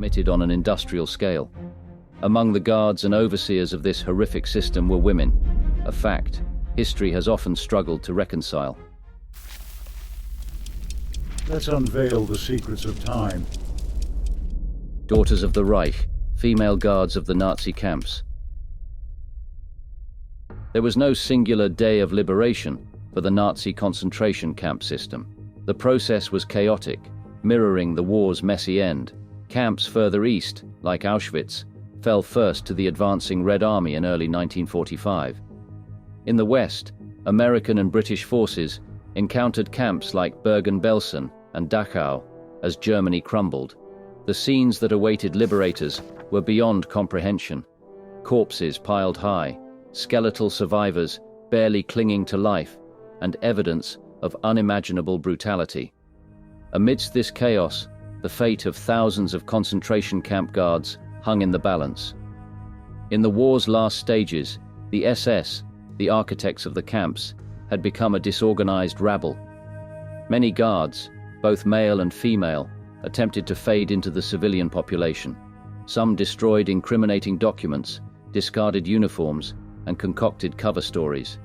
committed on an industrial scale. Among the guards and overseers of this horrific system were women, a fact history has often struggled to reconcile. Let's unveil the secrets of time. Daughters of the Reich, female guards of the Nazi camps. There was no singular day of liberation for the Nazi concentration camp system. The process was chaotic, mirroring the war's messy end. Camps further east, like Auschwitz, fell first to the advancing Red Army in early 1945. In the West, American and British forces encountered camps like Bergen-Belsen and Dachau as Germany crumbled. The scenes that awaited liberators were beyond comprehension. Corpses piled high, skeletal survivors barely clinging to life, and evidence of unimaginable brutality. Amidst this chaos, the fate of thousands of concentration camp guards hung in the balance. In the war's last stages, the SS, the architects of the camps, had become a disorganized rabble. Many guards, both male and female, attempted to fade into the civilian population. Some destroyed incriminating documents, discarded uniforms, and concocted cover stories.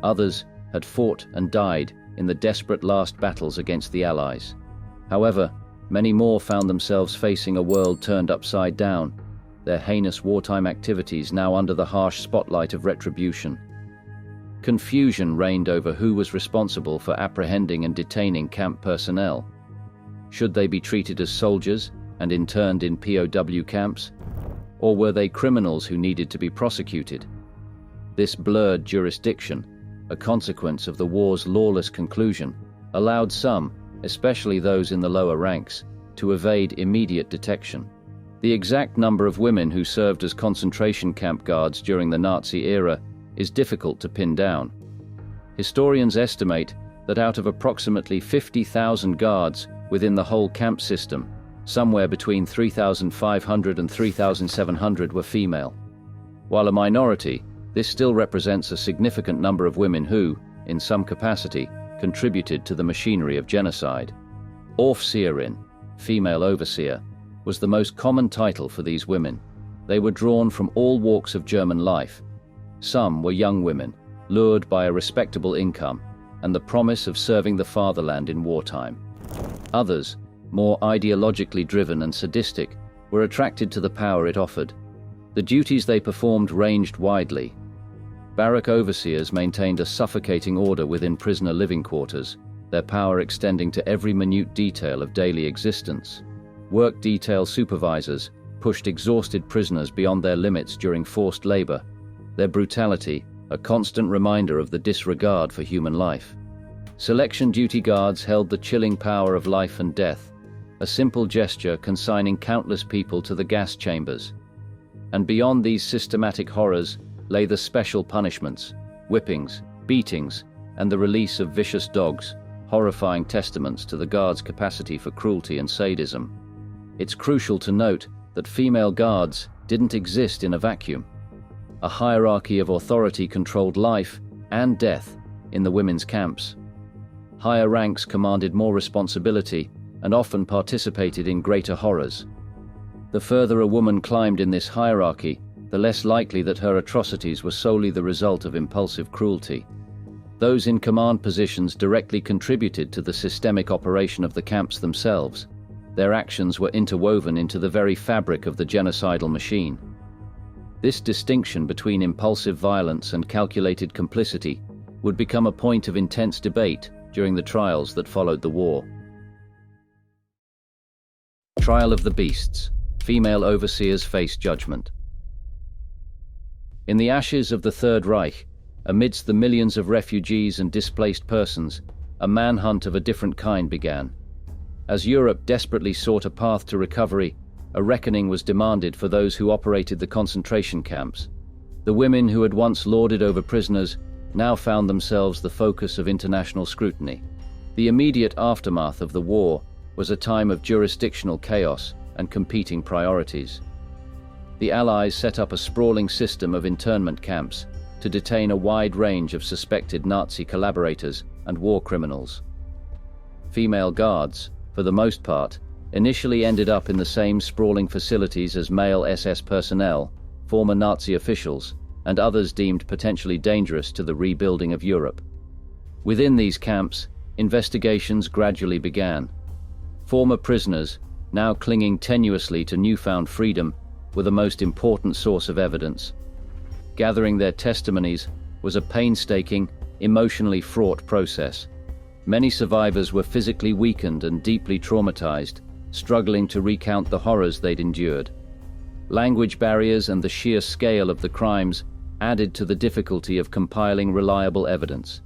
Others had fought and died in the desperate last battles against the Allies. However, many more found themselves facing a world turned upside down, their heinous wartime activities now under the harsh spotlight of retribution. Confusion reigned over who was responsible for apprehending and detaining camp personnel. Should they be treated as soldiers and interned in POW camps? Or were they criminals who needed to be prosecuted? This blurred jurisdiction, a consequence of the war's lawless conclusion, allowed some, especially those in the lower ranks, to evade immediate detection. The exact number of women who served as concentration camp guards during the Nazi era is difficult to pin down. Historians estimate that out of approximately 50,000 guards within the whole camp system, somewhere between 3,500 and 3,700 were female. While a minority, this still represents a significant number of women who, in some capacity, contributed to the machinery of genocide. Aufseherin, female overseer, was the most common title for these women. They were drawn from all walks of German life. Some were young women, lured by a respectable income and the promise of serving the fatherland in wartime. Others, more ideologically driven and sadistic, were attracted to the power it offered. The duties they performed ranged widely. Barrack overseers maintained a suffocating order within prisoner living quarters, their power extending to every minute detail of daily existence. Work detail supervisors pushed exhausted prisoners beyond their limits during forced labor, their brutality a constant reminder of the disregard for human life. Selection duty guards held the chilling power of life and death, a simple gesture consigning countless people to the gas chambers. And beyond these systematic horrors lay the special punishments, whippings, beatings, and the release of vicious dogs, horrifying testaments to the guards' capacity for cruelty and sadism. It's crucial to note that female guards didn't exist in a vacuum. A hierarchy of authority controlled life and death in the women's camps. Higher ranks commanded more responsibility and often participated in greater horrors. The further a woman climbed in this hierarchy, the less likely that her atrocities were solely the result of impulsive cruelty. Those in command positions directly contributed to the systemic operation of the camps themselves. Their actions were interwoven into the very fabric of the genocidal machine. This distinction between impulsive violence and calculated complicity would become a point of intense debate during the trials that followed the war. Trial of the Beasts. Female overseers face judgment. In the ashes of the Third Reich, amidst the millions of refugees and displaced persons, a manhunt of a different kind began. As Europe desperately sought a path to recovery, a reckoning was demanded for those who operated the concentration camps. The women who had once lorded over prisoners now found themselves the focus of international scrutiny. The immediate aftermath of the war was a time of jurisdictional chaos and competing priorities. The Allies set up a sprawling system of internment camps to detain a wide range of suspected Nazi collaborators and war criminals. Female guards, for the most part, initially ended up in the same sprawling facilities as male SS personnel, former Nazi officials, and others deemed potentially dangerous to the rebuilding of Europe. Within these camps, investigations gradually began. Former prisoners, now clinging tenuously to newfound freedom, were the most important source of evidence. Gathering their testimonies was a painstaking, emotionally fraught process. Many survivors were physically weakened and deeply traumatized, struggling to recount the horrors they'd endured. Language barriers and the sheer scale of the crimes added to the difficulty of compiling reliable evidence.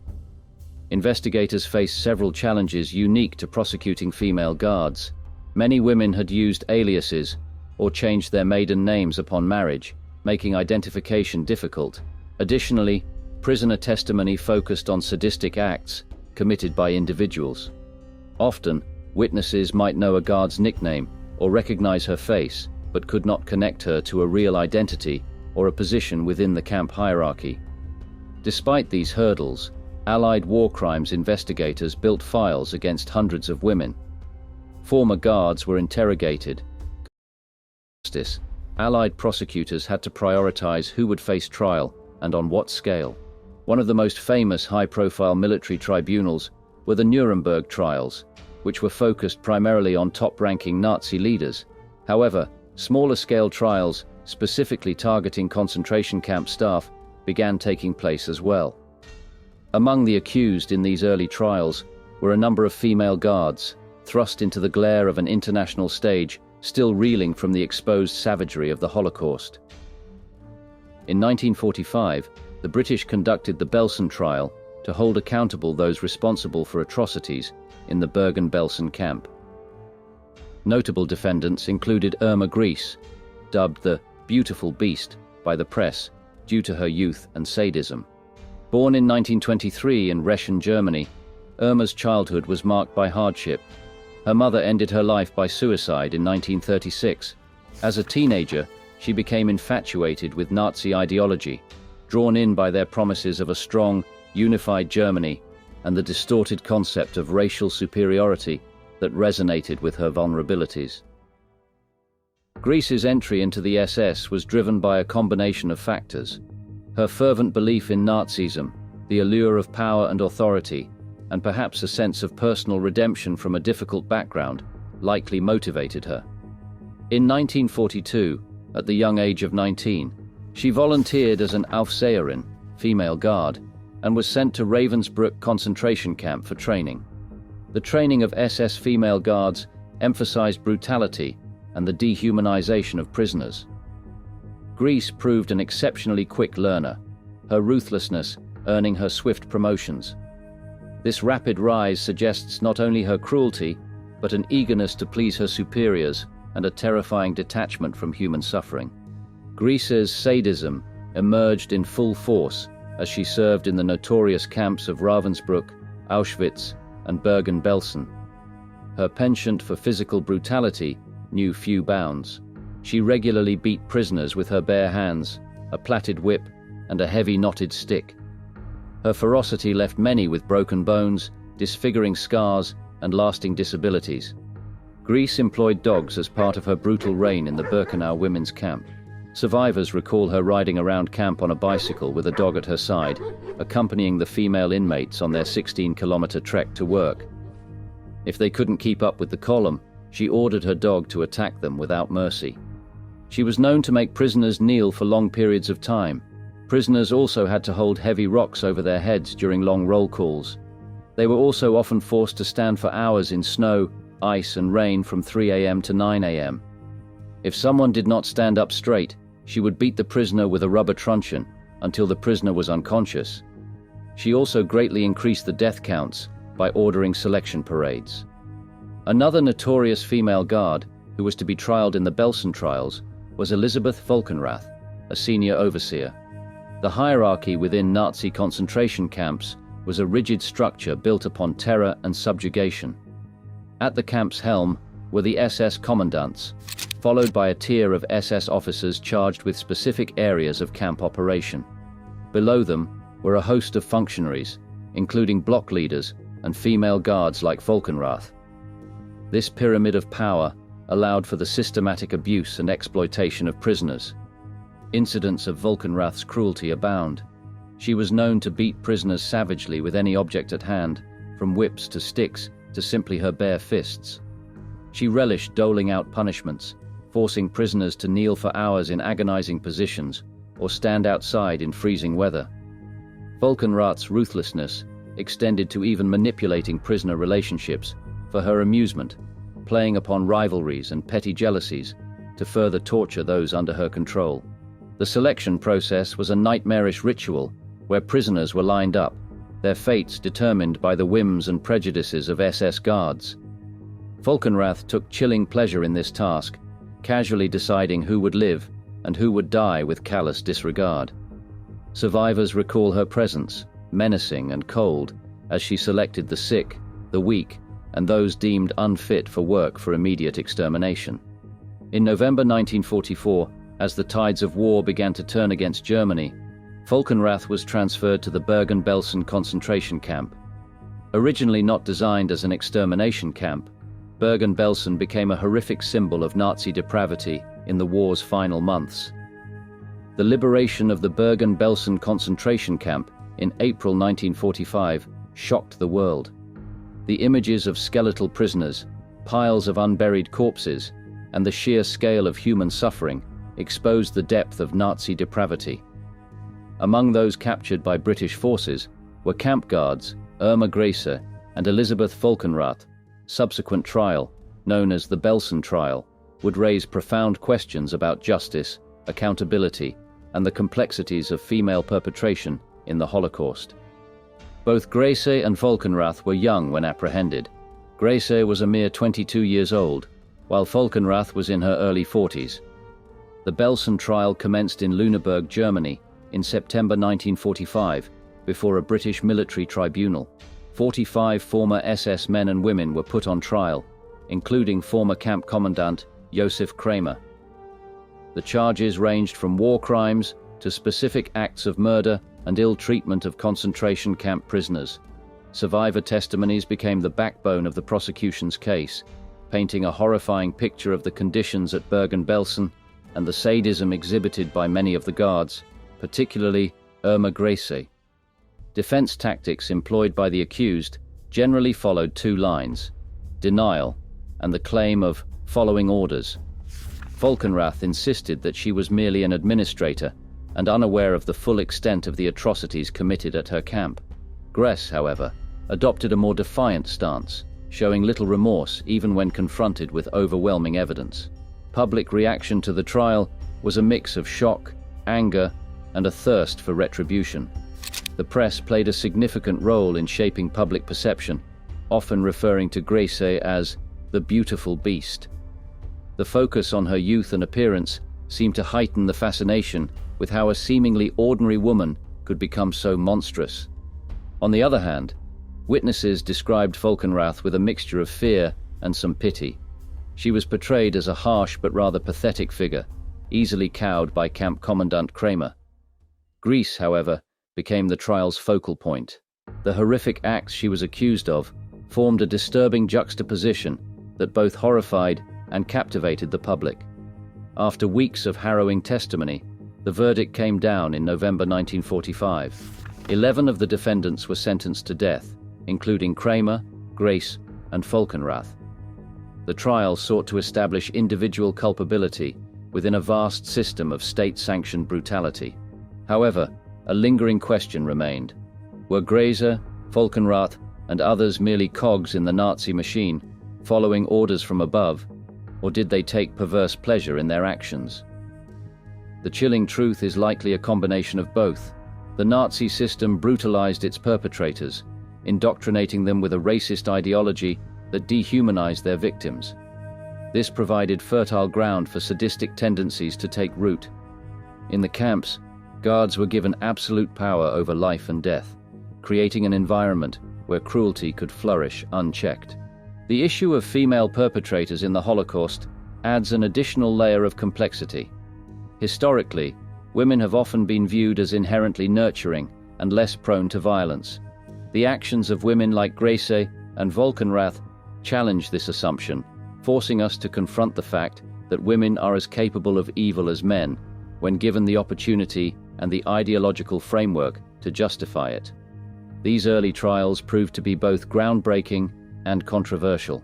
Investigators faced several challenges unique to prosecuting female guards. Many women had used aliases or changed their maiden names upon marriage, making identification difficult. Additionally, prisoner testimony focused on sadistic acts committed by individuals. Often, witnesses might know a guard's nickname or recognize her face, but could not connect her to a real identity or a position within the camp hierarchy. Despite these hurdles, Allied war crimes investigators built files against hundreds of women. Former guards were interrogated. Allied prosecutors had to prioritize who would face trial and on what scale. One of the most famous high-profile military tribunals were the Nuremberg trials, which were focused primarily on top-ranking Nazi leaders. However, smaller-scale trials, specifically targeting concentration camp staff, began taking place as well. Among the accused in these early trials were a number of female guards, thrust into the glare of an international stage, still reeling from the exposed savagery of the Holocaust. In 1945, the British conducted the Belsen trial to hold accountable those responsible for atrocities in the Bergen-Belsen camp. Notable defendants included Irma Gries, dubbed the "Beautiful Beast" by the press due to her youth and sadism. Born in 1923 in Reschen, Germany, Irma's childhood was marked by hardship. Her mother ended her life by suicide in 1936. As a teenager, she became infatuated with Nazi ideology, drawn in by their promises of a strong, unified Germany and the distorted concept of racial superiority that resonated with her vulnerabilities. Gries's entry into the SS was driven by a combination of factors. Her fervent belief in Nazism, the allure of power and authority, and perhaps a sense of personal redemption from a difficult background, likely motivated her. In 1942, at the young age of 19, she volunteered as an Aufseherin, female guard, and was sent to Ravensbrück concentration camp for training. The training of SS female guards emphasized brutality and the dehumanization of prisoners. Gries proved an exceptionally quick learner, her ruthlessness earning her swift promotions. This rapid rise suggests not only her cruelty, but an eagerness to please her superiors and a terrifying detachment from human suffering. Gries's sadism emerged in full force as she served in the notorious camps of Ravensbrück, Auschwitz, and Bergen-Belsen. Her penchant for physical brutality knew few bounds. She regularly beat prisoners with her bare hands, a plaited whip, and a heavy knotted stick. Her ferocity left many with broken bones, disfiguring scars, and lasting disabilities. Gries employed dogs as part of her brutal reign in the Birkenau women's camp. Survivors recall her riding around camp on a bicycle with a dog at her side, accompanying the female inmates on their 16-kilometer trek to work. If they couldn't keep up with the column, she ordered her dog to attack them without mercy. She was known to make prisoners kneel for long periods of time. Prisoners also had to hold heavy rocks over their heads during long roll calls. They were also often forced to stand for hours in snow, ice, and rain from 3 a.m. to 9 a.m. If someone did not stand up straight, she would beat the prisoner with a rubber truncheon until the prisoner was unconscious. She also greatly increased the death counts by ordering selection parades. Another notorious female guard, who was to be trialed in the Belsen trials, was Elisabeth Volkenrath, a senior overseer. The hierarchy within Nazi concentration camps was a rigid structure built upon terror and subjugation. At the camp's helm were the SS commandants, followed by a tier of SS officers charged with specific areas of camp operation. Below them were a host of functionaries, including block leaders and female guards like Volkenrath. This pyramid of power allowed for the systematic abuse and exploitation of prisoners. Incidents of Volkenrath's cruelty abound. She was known to beat prisoners savagely with any object at hand, from whips to sticks to simply her bare fists. She relished doling out punishments, forcing prisoners to kneel for hours in agonizing positions or stand outside in freezing weather. Volkenrath's ruthlessness extended to even manipulating prisoner relationships for her amusement, playing upon rivalries and petty jealousies to further torture those under her control. The selection process was a nightmarish ritual where prisoners were lined up, their fates determined by the whims and prejudices of SS guards. Volkenrath took chilling pleasure in this task, casually deciding who would live and who would die with callous disregard. Survivors recall her presence, menacing and cold, as she selected the sick, the weak, and those deemed unfit for work for immediate extermination. In November 1944, as the tides of war began to turn against Germany, Volkenrath was transferred to the Bergen-Belsen concentration camp. Originally not designed as an extermination camp, Bergen-Belsen became a horrific symbol of Nazi depravity in the war's final months. The liberation of the Bergen-Belsen concentration camp in April 1945 shocked the world. The images of skeletal prisoners, piles of unburied corpses, and the sheer scale of human suffering exposed the depth of Nazi depravity. Among those captured by British forces were camp guards Irma Grese and Elisabeth Volkenrath. Subsequent trial, known as the Belsen trial, would raise profound questions about justice, accountability, and the complexities of female perpetration in the Holocaust. Both Grese and Volkenrath were young when apprehended. Grese was a mere 22 years old, while Volkenrath was in her early 40s. The Belsen trial commenced in Lüneburg, Germany, in September 1945, before a British military tribunal. 45 former SS men and women were put on trial, including former camp commandant Josef Kramer. The charges ranged from war crimes to specific acts of murder and ill treatment of concentration camp prisoners. Survivor testimonies became the backbone of the prosecution's case, painting a horrifying picture of the conditions at Bergen-Belsen and the sadism exhibited by many of the guards, particularly Irma Grese. Defense tactics employed by the accused generally followed two lines: denial and the claim of following orders. Volkenrath insisted that she was merely an administrator and unaware of the full extent of the atrocities committed at her camp. Grese, however, adopted a more defiant stance, showing little remorse even when confronted with overwhelming evidence. Public reaction to the trial was a mix of shock, anger, and a thirst for retribution. The press played a significant role in shaping public perception, often referring to Grese as the beautiful beast. The focus on her youth and appearance seemed to heighten the fascination with how a seemingly ordinary woman could become so monstrous. On the other hand, witnesses described Volkenrath with a mixture of fear and some pity. She was portrayed as a harsh but rather pathetic figure, easily cowed by Camp Commandant Kramer. Grese, however, became the trial's focal point. The horrific acts she was accused of formed a disturbing juxtaposition that both horrified and captivated the public. After weeks of harrowing testimony, the verdict came down in November 1945. 11 of the defendants were sentenced to death, including Kramer, Grese, and Volkenrath. The trial sought to establish individual culpability within a vast system of state-sanctioned brutality. However, a lingering question remained. Were Grese, Volkenrath, and others merely cogs in the Nazi machine, following orders from above, or did they take perverse pleasure in their actions? The chilling truth is likely a combination of both. The Nazi system brutalized its perpetrators, indoctrinating them with a racist ideology that dehumanized their victims. This provided fertile ground for sadistic tendencies to take root. In the camps, guards were given absolute power over life and death, creating an environment where cruelty could flourish unchecked. The issue of female perpetrators in the Holocaust adds an additional layer of complexity. Historically, women have often been viewed as inherently nurturing and less prone to violence. The actions of women like Grese and Volkenrath challenge this assumption, forcing us to confront the fact that women are as capable of evil as men when given the opportunity and the ideological framework to justify it. These early trials proved to be both groundbreaking and controversial.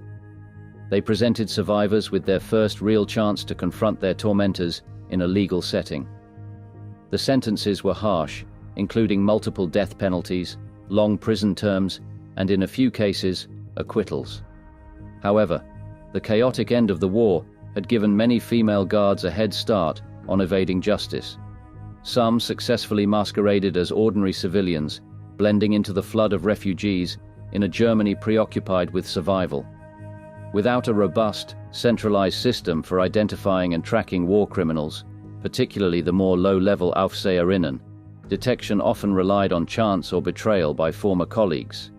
They presented survivors with their first real chance to confront their tormentors in a legal setting. The sentences were harsh, including multiple death penalties, long prison terms, and in a few cases, acquittals. However, the chaotic end of the war had given many female guards a head start on evading justice. Some successfully masqueraded as ordinary civilians, blending into the flood of refugees in a Germany preoccupied with survival. Without a robust, centralized system for identifying and tracking war criminals, particularly the more low-level Aufseherinnen, detection often relied on chance or betrayal by former colleagues.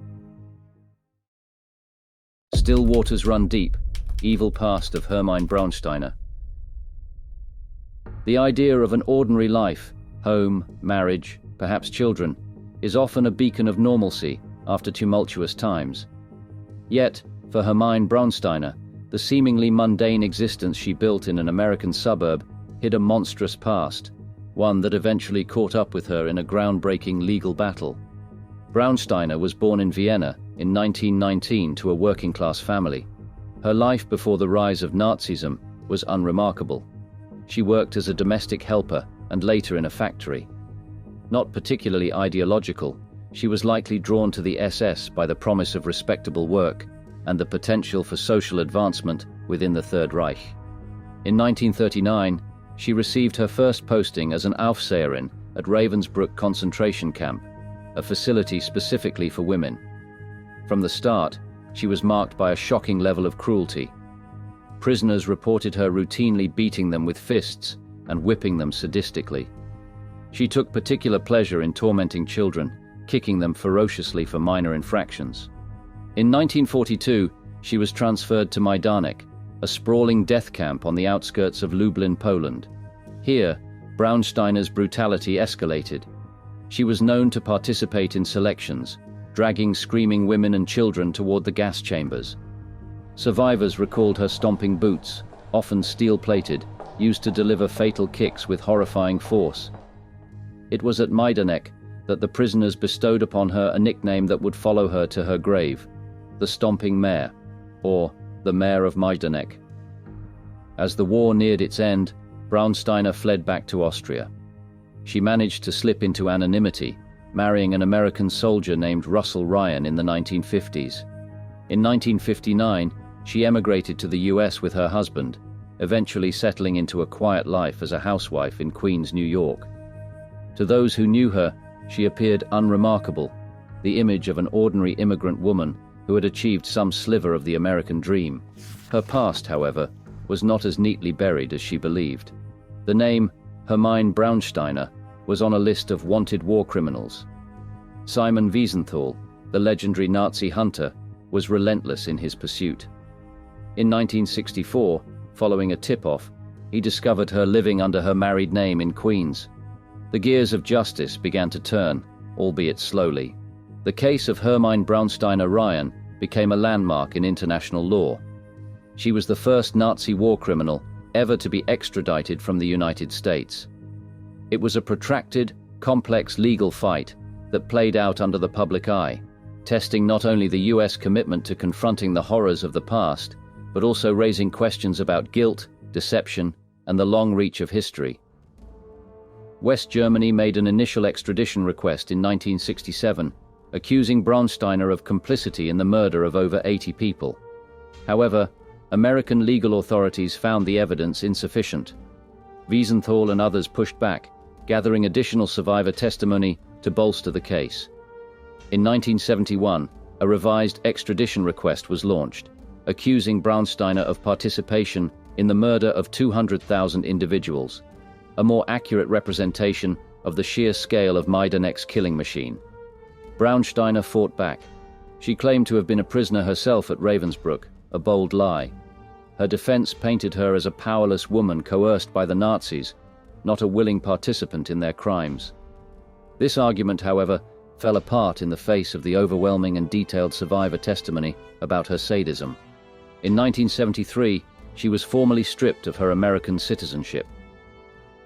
Still waters run deep, evil past of Hermine Braunsteiner. The idea of an ordinary life, home, marriage, perhaps children, is often a beacon of normalcy after tumultuous times. Yet, for Hermine Braunsteiner, the seemingly mundane existence she built in an American suburb hid a monstrous past, one that eventually caught up with her in a groundbreaking legal battle. Braunsteiner was born in Vienna in 1919 to a working-class family. Her life before the rise of Nazism was unremarkable. She worked as a domestic helper and later in a factory. Not particularly ideological, she was likely drawn to the SS by the promise of respectable work and the potential for social advancement within the Third Reich. In 1939, she received her first posting as an Aufseherin at Ravensbrück concentration camp, a facility specifically for women. From the start, she was marked by a shocking level of cruelty. Prisoners reported her routinely beating them with fists and whipping them sadistically. She took particular pleasure in tormenting children, kicking them ferociously for minor infractions. In 1942, she was transferred to Majdanek, a sprawling death camp on the outskirts of Lublin, Poland. Here, Braunsteiner's brutality escalated. She was known to participate in selections, dragging screaming women and children toward the gas chambers. Survivors recalled her stomping boots, often steel-plated, used to deliver fatal kicks with horrifying force. It was at Majdanek that the prisoners bestowed upon her a nickname that would follow her to her grave, the Stomping Mare, or the Mare of Majdanek. As the war neared its end, Braunsteiner fled back to Austria. She managed to slip into anonymity, marrying an American soldier named Russell Ryan in the 1950s. In 1959, she emigrated to the US with her husband, eventually settling into a quiet life as a housewife in Queens, New York. To those who knew her, she appeared unremarkable, the image of an ordinary immigrant woman who had achieved some sliver of the American dream. Her past, however, was not as neatly buried as she believed. The name Hermine Braunsteiner was on a list of wanted war criminals. Simon Wiesenthal, the legendary Nazi hunter, was relentless in his pursuit. In 1964, following a tip-off, he discovered her living under her married name in Queens. The gears of justice began to turn, albeit slowly. The case of Hermine Braunsteiner Ryan became a landmark in international law. She was the first Nazi war criminal ever to be extradited from the United States. It was a protracted, complex legal fight that played out under the public eye, testing not only the US commitment to confronting the horrors of the past, but also raising questions about guilt, deception, and the long reach of history. West Germany made an initial extradition request in 1967, accusing Braunsteiner of complicity in the murder of over 80 people. However, American legal authorities found the evidence insufficient. Wiesenthal and others pushed back, gathering additional survivor testimony to bolster the case. In 1971, a revised extradition request was launched, accusing Braunsteiner of participation in the murder of 200,000 individuals, a more accurate representation of the sheer scale of Majdanek's killing machine. Braunsteiner fought back. She claimed to have been a prisoner herself at Ravensbrück, a bold lie. Her defense painted her as a powerless woman coerced by the Nazis, not a willing participant in their crimes. This argument, however, fell apart in the face of the overwhelming and detailed survivor testimony about her sadism. In 1973, she was formally stripped of her American citizenship.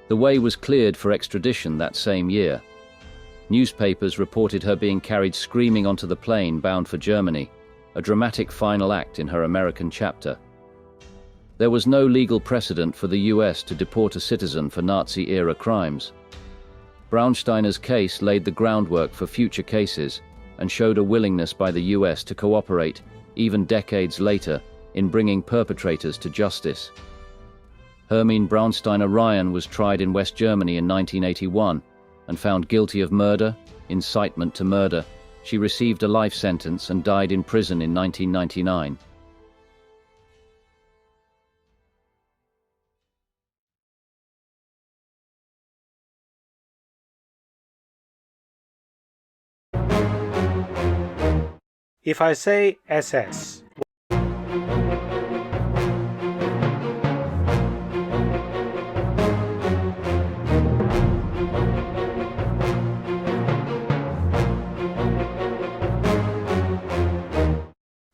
The way was cleared for extradition that same year. Newspapers reported her being carried screaming onto the plane bound for Germany, a dramatic final act in her American chapter. There was no legal precedent for the US to deport a citizen for Nazi-era crimes. Braunsteiner's case laid the groundwork for future cases and showed a willingness by the US to cooperate, even decades later, in bringing perpetrators to justice. Hermine Braunsteiner-Ryan was tried in West Germany in 1981 and found guilty of murder, incitement to murder. She received a life sentence and died in prison in 1999. If I say SS,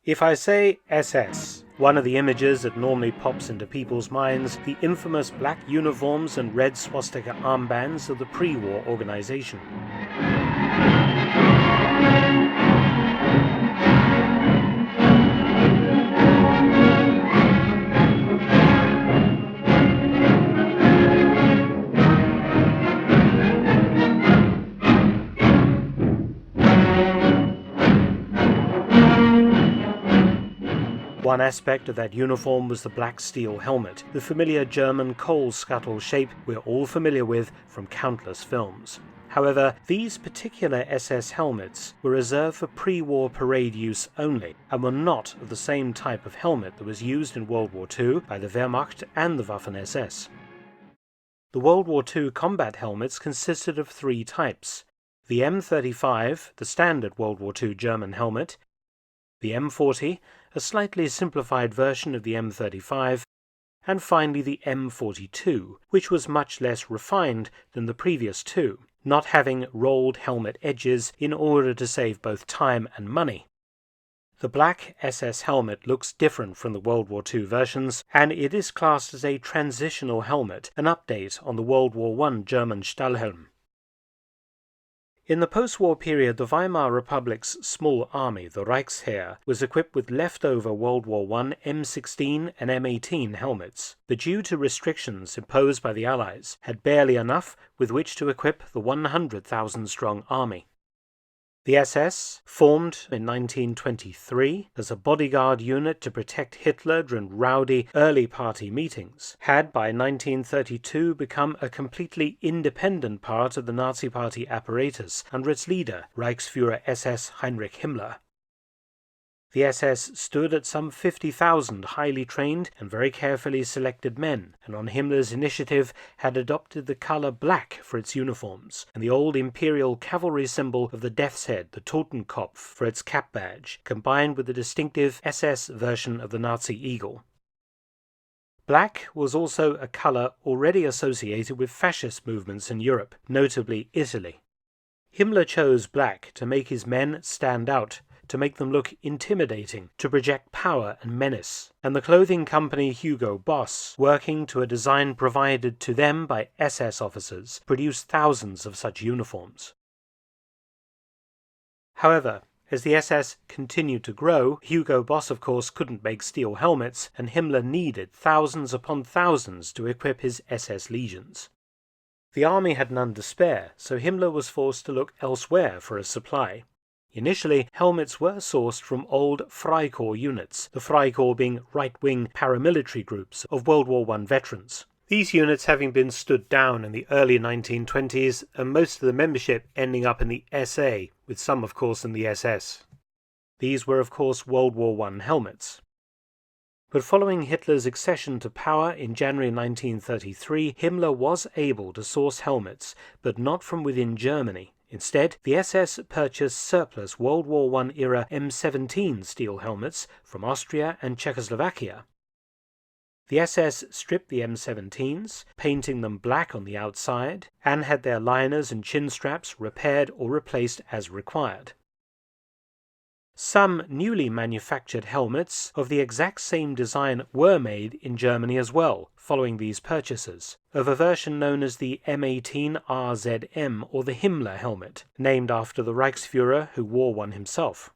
if I say SS, one of the images that normally pops into people's minds, the infamous black uniforms and red swastika armbands of the pre-war organization. One aspect of that uniform was the black steel helmet, the familiar German coal scuttle shape we're all familiar with from countless films. However, these particular SS helmets were reserved for pre-war parade use only, and were not of the same type of helmet that was used in World War II by the Wehrmacht and the Waffen-SS. The World War II combat helmets consisted of three types: the M35, the standard World War II German helmet, the M40, a slightly simplified version of the M35, and finally the M42, which was much less refined than the previous two, not having rolled helmet edges in order to save both time and money. The black SS helmet looks different from the World War II versions, and it is classed as a transitional helmet, an update on the World War I German Stahlhelm. In the post-war period, the Weimar Republic's small army, the Reichsheer, was equipped with leftover World War I M16 and M18 helmets, but due to restrictions imposed by the Allies, had barely enough with which to equip the 100,000-strong army. The SS, formed in 1923 as a bodyguard unit to protect Hitler during rowdy early party meetings, had by 1932 become a completely independent part of the Nazi Party apparatus under its leader, Reichsführer SS Heinrich Himmler. The SS stood at some 50,000 highly trained and very carefully selected men, and on Himmler's initiative had adopted the color black for its uniforms, and the old imperial cavalry symbol of the Death's Head, the Totenkopf, for its cap badge, combined with the distinctive SS version of the Nazi eagle. Black was also a color already associated with fascist movements in Europe, notably Italy. Himmler chose black to make his men stand out, to make them look intimidating, to project power and menace, and the clothing company Hugo Boss, working to a design provided to them by SS officers, produced thousands of such uniforms. However, as the SS continued to grow, Hugo Boss of course couldn't make steel helmets, and Himmler needed thousands upon thousands to equip his SS legions. The army had none to spare, so Himmler was forced to look elsewhere for a supply. Initially, helmets were sourced from old Freikorps units, the Freikorps being right-wing paramilitary groups of World War I veterans. These units having been stood down in the early 1920s, and most of the membership ending up in the SA, with some of course in the SS. These were of course World War I helmets. But following Hitler's accession to power in January 1933, Himmler was able to source helmets, but not from within Germany. Instead, the SS purchased surplus World War I-era M17 steel helmets from Austria and Czechoslovakia. The SS stripped the M17s, painting them black on the outside, and had their liners and chin straps repaired or replaced as required. Some newly manufactured helmets of the exact same design were made in Germany as well, following these purchases, of a version known as the M18 RZM, or the Himmler helmet, named after the Reichsfuhrer who wore one himself.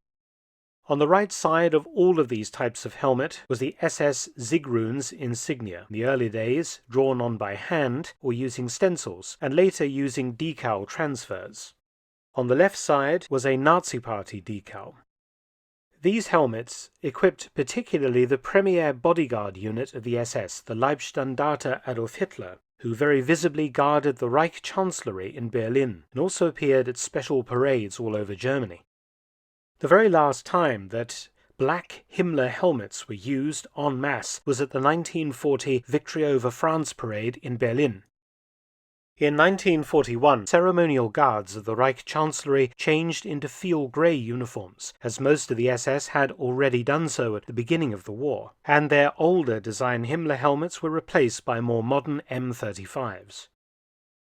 On the right side of all of these types of helmet was the SS Siegruns insignia, in the early days drawn on by hand or using stencils, and later using decal transfers. On the left side was a Nazi Party decal. These helmets equipped particularly the premier bodyguard unit of the SS, the Leibstandarte Adolf Hitler, who very visibly guarded the Reich Chancellery in Berlin and also appeared at special parades all over Germany. The very last time that black Himmler helmets were used en masse was at the 1940 Victory over France parade in Berlin. In 1941, ceremonial guards of the Reich Chancellery changed into field grey uniforms, as most of the SS had already done so at the beginning of the war, and their older design Himmler helmets were replaced by more modern M35s.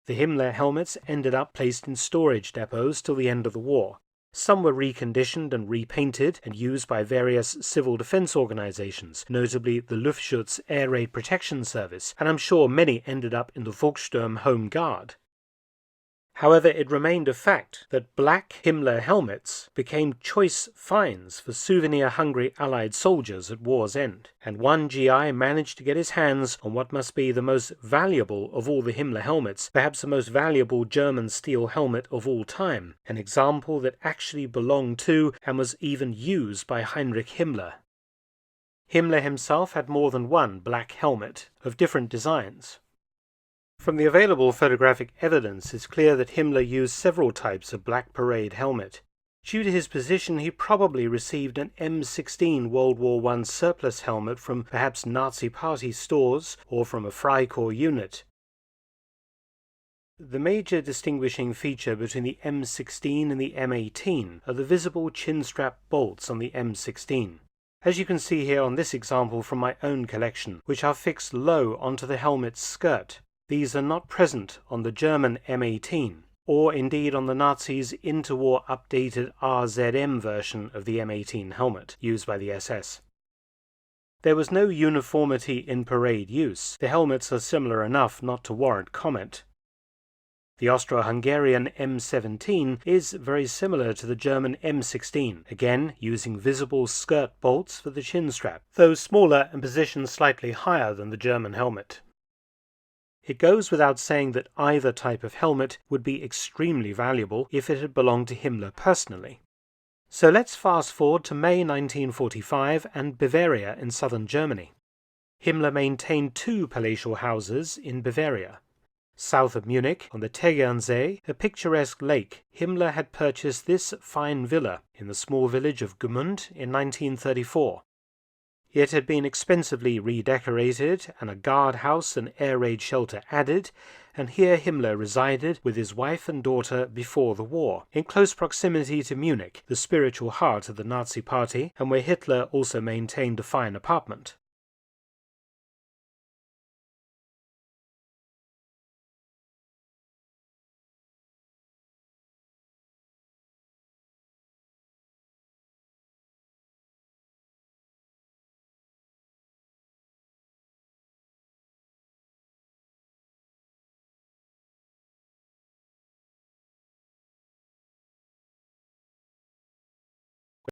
The Himmler helmets ended up placed in storage depots till the end of the war. Some were reconditioned and repainted and used by various civil defense organizations, notably the Luftschutz Air Raid Protection Service, and I'm sure many ended up in the Volkssturm Home Guard. However, it remained a fact that black Himmler helmets became choice finds for souvenir-hungry Allied soldiers at war's end, and one GI managed to get his hands on what must be the most valuable of all the Himmler helmets, perhaps the most valuable German steel helmet of all time, an example that actually belonged to and was even used by Heinrich Himmler. Himmler himself had more than one black helmet of different designs. From the available photographic evidence, it's clear that Himmler used several types of black parade helmet. Due to his position, he probably received an M16 World War I surplus helmet from perhaps Nazi Party stores or from a Freikorps unit. The major distinguishing feature between the M16 and the M18 are the visible chin-strap bolts on the M16. As you can see here on this example from my own collection, which are fixed low onto the helmet's skirt. These are not present on the German M18, or indeed on the Nazis' interwar updated RZM version of the M18 helmet used by the SS. There was no uniformity in parade use. The helmets are similar enough not to warrant comment. The Austro-Hungarian M17 is very similar to the German M16, again using visible skirt bolts for the chin strap, though smaller and positioned slightly higher than the German helmet. It goes without saying that either type of helmet would be extremely valuable if it had belonged to Himmler personally. So let's fast forward to May 1945 and Bavaria in southern Germany. Himmler maintained two palatial houses in Bavaria. South of Munich, on the Tegernsee, a picturesque lake, Himmler had purchased this fine villa in the small village of Gmünd in 1934. It had been expensively redecorated and a guardhouse and air raid shelter added, and here Himmler resided with his wife and daughter before the war, in close proximity to Munich, the spiritual heart of the Nazi Party, and where Hitler also maintained a fine apartment.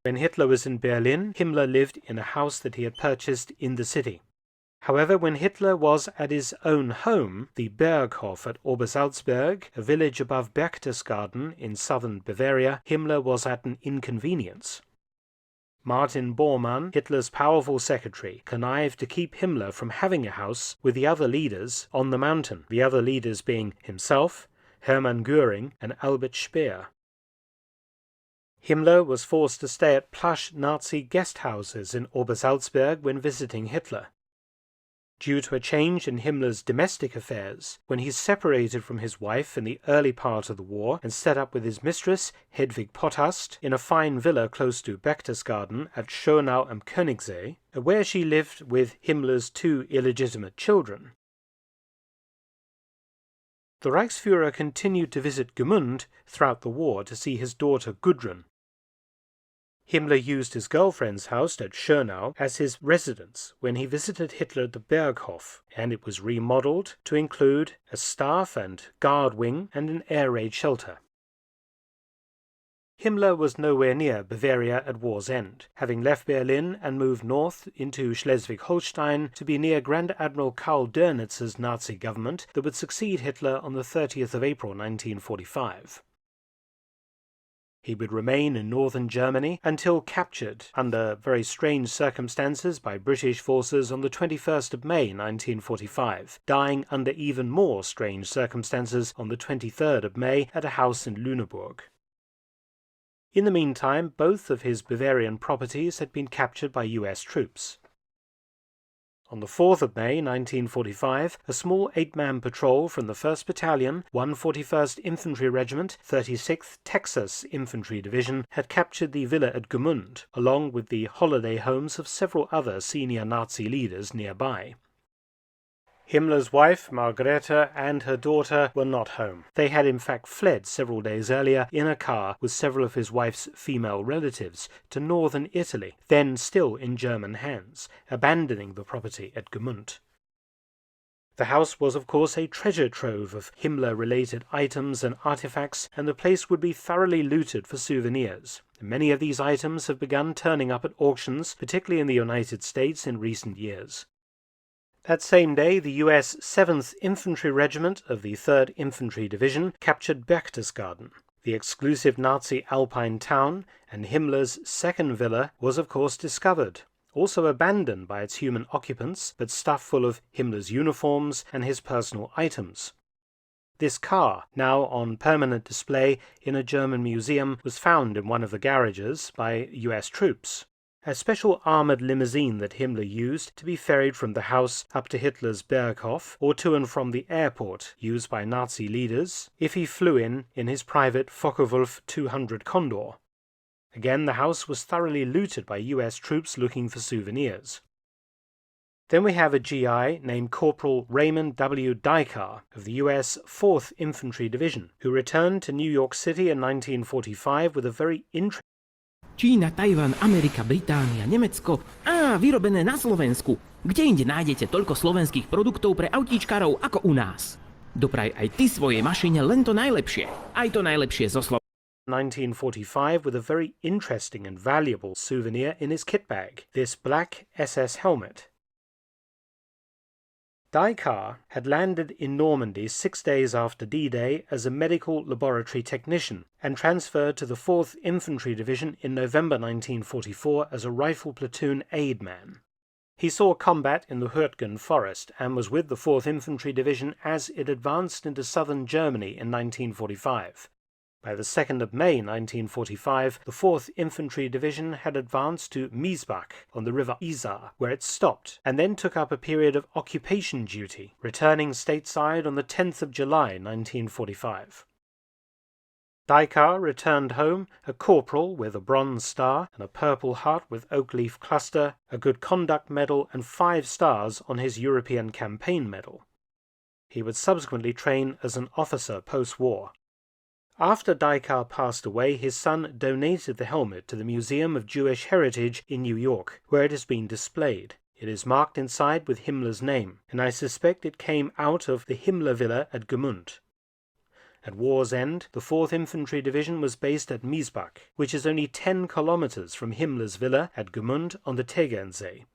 When Hitler was in Berlin, Himmler lived in a house that he had purchased in the city. However, when Hitler was at his own home, the Berghof at Obersalzberg, a village above Berchtesgaden in southern Bavaria, Himmler was at an inconvenience. Martin Bormann, Hitler's powerful secretary, connived to keep Himmler from having a house with the other leaders on the mountain, the other leaders being himself, Hermann Göring, and Albert Speer. Himmler was forced to stay at plush Nazi guest houses in Obersalzberg when visiting Hitler. Due to a change in Himmler's domestic affairs, when he separated from his wife in the early part of the war and set up with his mistress, Hedwig Potthast, in a fine villa close to Berchtesgaden at Schönau am Königssee, where she lived with Himmler's two illegitimate children. The Reichsfuhrer continued to visit Gmünd throughout the war to see his daughter Gudrun. Himmler used his girlfriend's house at Schönau as his residence when he visited Hitler at the Berghof, and it was remodeled to include a staff and guard wing and an air raid shelter. Himmler was nowhere near Bavaria at war's end, having left Berlin and moved north into Schleswig-Holstein to be near Grand Admiral Karl Dönnitz's Nazi government that would succeed Hitler on the 30th of April 1945. He would remain in northern Germany until captured under very strange circumstances by British forces on the 21st of May 1945, dying under even more strange circumstances on the 23rd of May at a house in Lüneburg. In the meantime, both of his Bavarian properties had been captured by US troops. On the 4th of May 1945, a small 8-man patrol from the 1st Battalion, 141st Infantry Regiment, 36th Texas Infantry Division had captured the villa at Gmünd, along with the holiday homes of several other senior Nazi leaders nearby. Himmler's wife, Margarete, and her daughter were not home. They had in fact fled several days earlier in a car with several of his wife's female relatives to northern Italy, then still in German hands, abandoning the property at Gmünd. The house was of course a treasure trove of Himmler-related items and artifacts, and the place would be thoroughly looted for souvenirs. Many of these items have begun turning up at auctions, particularly in the United States in recent years. That same day, the US 7th Infantry Regiment of the 3rd Infantry Division captured Berchtesgaden. The exclusive Nazi Alpine town and Himmler's second villa was of course discovered, also abandoned by its human occupants, but stuffed full of Himmler's uniforms and his personal items. This car, now on permanent display in a German museum, was found in one of the garages by US troops. A special armoured limousine that Himmler used to be ferried from the house up to Hitler's Berghof or to and from the airport, used by Nazi leaders, if he flew in his private Focke-Wulf 200 Condor. Again, the house was thoroughly looted by US troops looking for souvenirs. Then we have a GI named Corporal Raymond W. Dykar of the US 4th Infantry Division, who returned to New York City in 1945 with a very interesting Čína, Tajvan, Amerika, Británia, Nemecko a vyrobené na Slovensku. Kde inde nájdete toľko slovenských produktov pre autíčkarov ako u nás? Dopraj aj ty svojej mašine len to najlepšie. Aj to najlepšie zo Slovenska. 1945 with a very interesting and valuable souvenir in his kit bag, this black SS helmet. Dykar had landed in Normandy 6 days after D-Day as a medical laboratory technician and transferred to the 4th Infantry Division in November 1944 as a rifle platoon aid man. He saw combat in the Hürtgen forest and was with the 4th Infantry Division as it advanced into southern Germany in 1945. By the 2nd of May 1945, the 4th Infantry Division had advanced to Miesbach on the river Isar, where it stopped, and then took up a period of occupation duty, returning stateside on the 10th of July 1945. Dykar returned home a corporal with a Bronze Star and a Purple Heart with Oak Leaf Cluster, a Good Conduct Medal, and 5 stars on his European Campaign Medal. He would subsequently train as an officer post-war. After Dykar passed away, his son donated the helmet to the Museum of Jewish Heritage in New York, where it has been displayed. It is marked inside with Himmler's name, and I suspect it came out of the Himmler Villa at Gmünd. At war's end, the 4th Infantry Division was based at Miesbach, which is only 10 kilometers from Himmler's villa at Gmünd on the Tegernsee.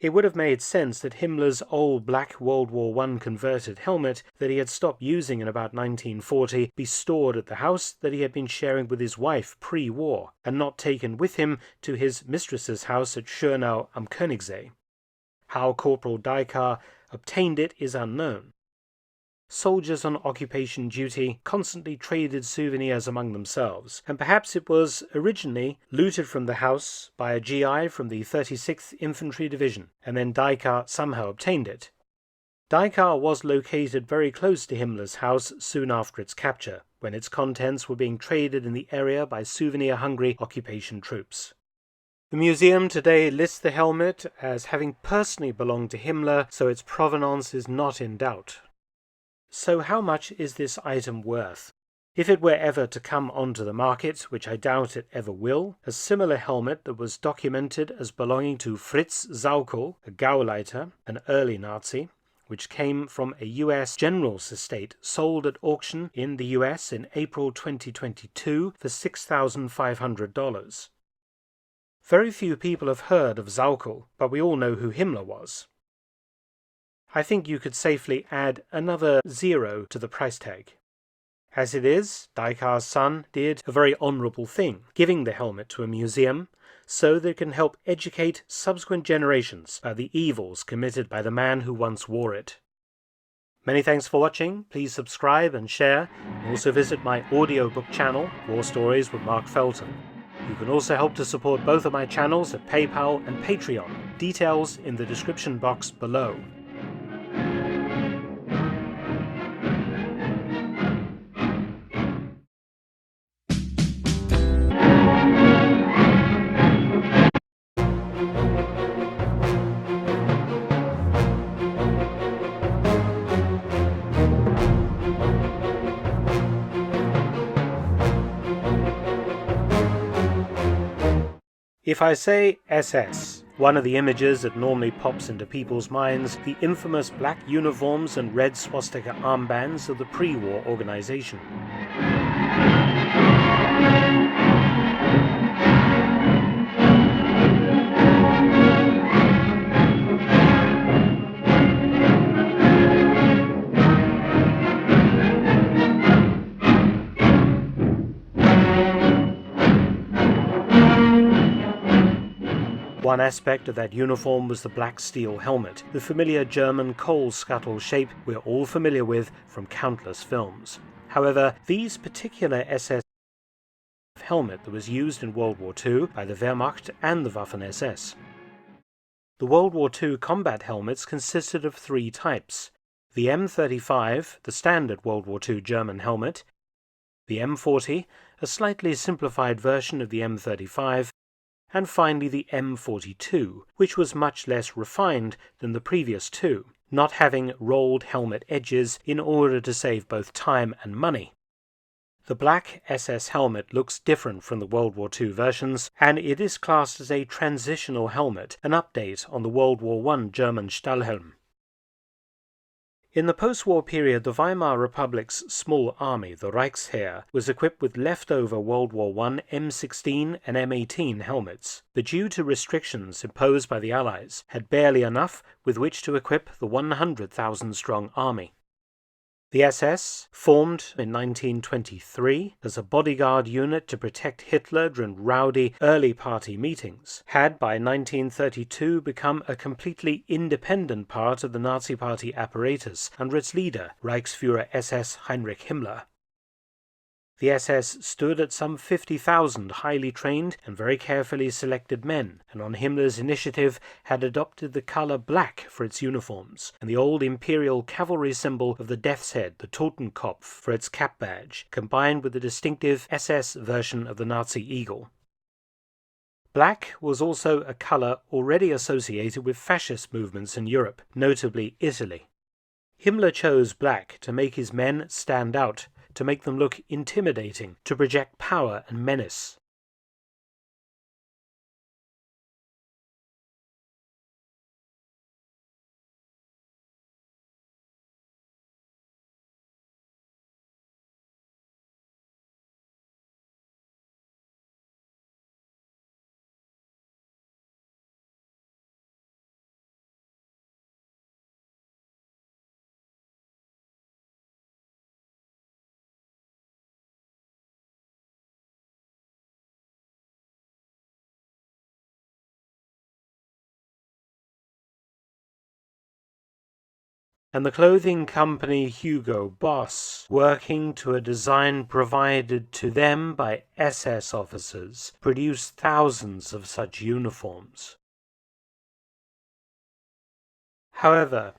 It would have made sense that Himmler's old black World War I converted helmet that he had stopped using in about 1940 be stored at the house that he had been sharing with his wife pre-war, and not taken with him to his mistress's house at Schönau am Königssee. How Corporal Dykar obtained it is unknown. Soldiers on occupation duty constantly traded souvenirs among themselves, and perhaps it was originally looted from the house by a GI from the 36th Infantry Division, and then Dykar somehow obtained it. Dykar was located very close to Himmler's house soon after its capture, when its contents were being traded in the area by souvenir-hungry occupation troops. The museum today lists the helmet as having personally belonged to Himmler, so its provenance is not in doubt. So how much is this item worth? If it were ever to come onto the market, which I doubt it ever will, a similar helmet that was documented as belonging to Fritz Sauckel, a Gauleiter, an early Nazi, which came from a US general's estate, sold at auction in the US in April 2022 for $6,500. Very few people have heard of Sauckel, but we all know who Himmler was. I think you could safely add another 0 to the price tag. As it is, Daikar's son did a very honourable thing, giving the helmet to a museum so that it can help educate subsequent generations about the evils committed by the man who once wore it. Many thanks for watching. Please subscribe and share. Also visit my audiobook channel, War Stories with Mark Felton. You can also help to support both of my channels at PayPal and Patreon. Details in the description box below. If I say SS, one of the images that normally pops into people's minds, the infamous black uniforms and red swastika armbands of the pre-war organization. One aspect of that uniform was the black steel helmet, the familiar German coal scuttle shape we're all familiar with from countless films. However, these particular SS helmet that was used in World War II by the Wehrmacht and the Waffen-SS. The World War II combat helmets consisted of 3 types: the M35, the standard World War II German helmet, the M40, a slightly simplified version of the M35, and finally the M42, which was much less refined than the previous 2, not having rolled helmet edges in order to save both time and money. The black SS helmet looks different from the World War II versions, and it is classed as a transitional helmet, an update on the World War I German Stahlhelm. In the post-war period, the Weimar Republic's small army, the Reichsheer, was equipped with leftover World War I M16 and M18 helmets, but due to restrictions imposed by the Allies, had barely enough with which to equip the 100,000-strong army. The SS, formed in 1923 as a bodyguard unit to protect Hitler during rowdy early party meetings, had by 1932 become a completely independent part of the Nazi Party apparatus under its leader, Reichsführer SS Heinrich Himmler. The SS stood at some 50,000 highly trained and very carefully selected men, and on Himmler's initiative had adopted the color black for its uniforms, and the old imperial cavalry symbol of the Death's Head, the Totenkopf, for its cap badge, combined with the distinctive SS version of the Nazi eagle. Black was also a color already associated with fascist movements in Europe, notably Italy. Himmler chose black to make his men stand out, to make them look intimidating, to project power and menace. And the clothing company Hugo Boss, working to a design provided to them by SS officers, produced thousands of such uniforms. However,